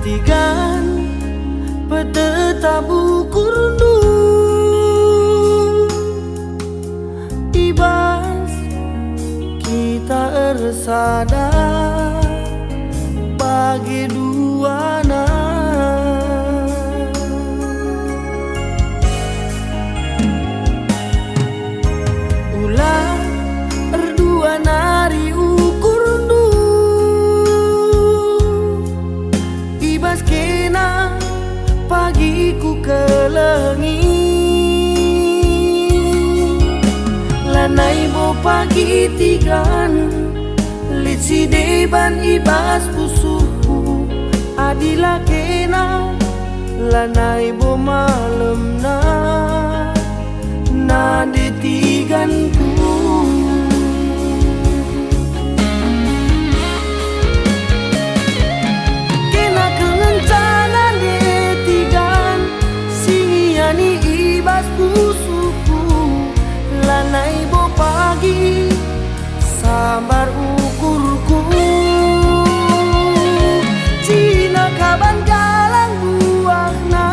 tigan petetabu kurundu ibas kita ersada bagi duana ulah erdua nari ukurundu ibas kena pagiku kelengi lanai bo pagi tigan lit si deban ibas pusuku adila kena lanai bo malam na detiganku kena kengencana detigan singiani ibas pusuku lanai bo pagi sambar ukurku Cina kaban galang buahna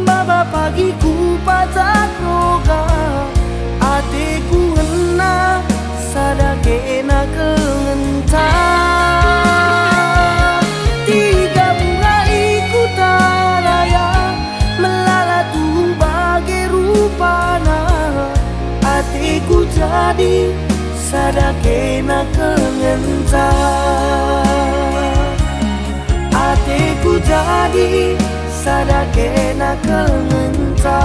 baba pagi ku pacak roga atiku ngena sadake na kengenta tiga bunga ikutaraya melalatu bagai rupana atiku jadi sadake na kengenta atiku jadi sadake na kengenta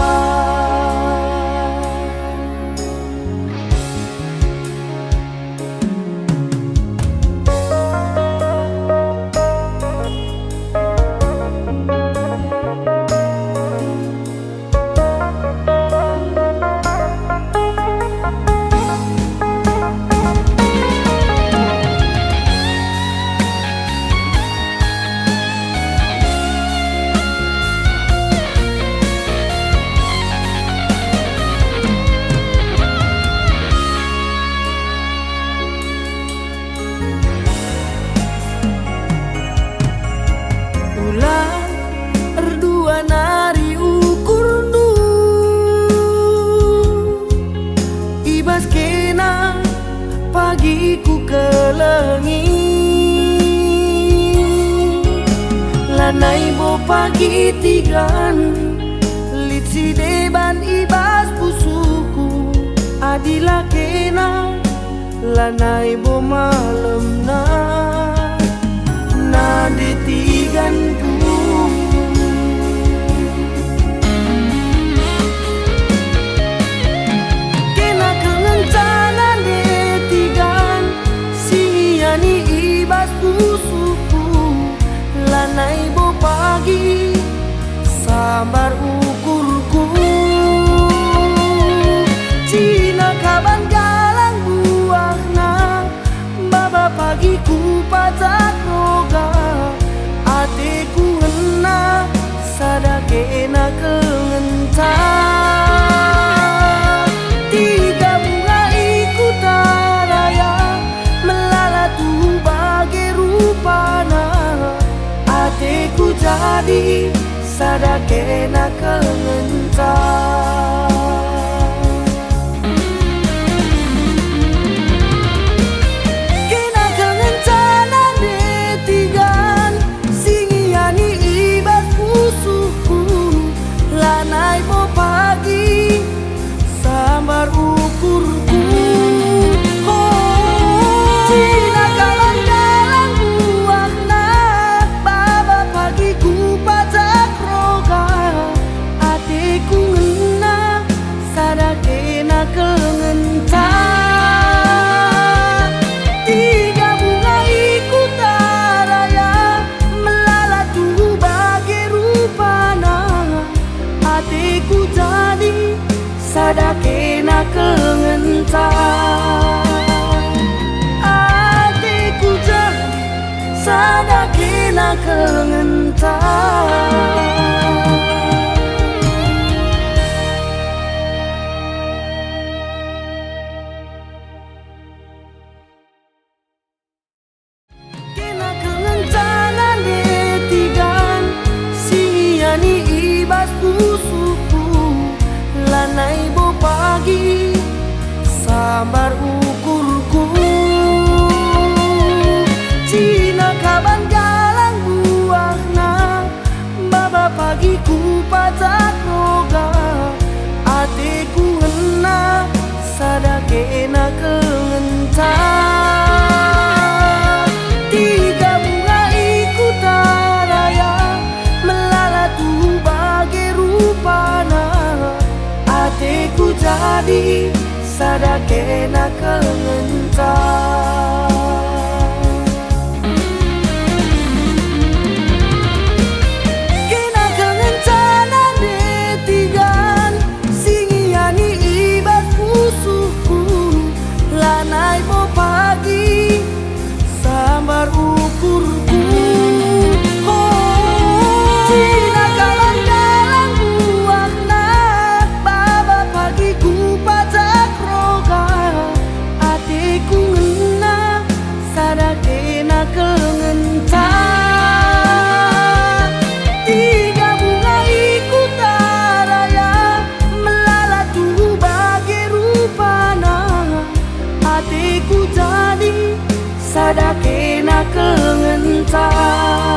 erdua nari ukurundu ibas kena pagiku kelengi lanai bo pagi tigan lit si deban ibas pusuku adila kena lanai bo malam na detiganku kena kengencana detigan singiani ibas pusuku lanai bo pagi sambar ukurku Cina kaban galang buahna baba pagi ku pacak roga atiku ngena sadake na kengenta tiga bunga ikutaraya melalatu bagai rupana atiku jadi sadake na kengenta lanai bo pagi sambar ukurku Cina kalan galang buahna baba pagi ku pacak roga atiku ngena jadi sadake nakal ngentar. Sadake nakal ngentar.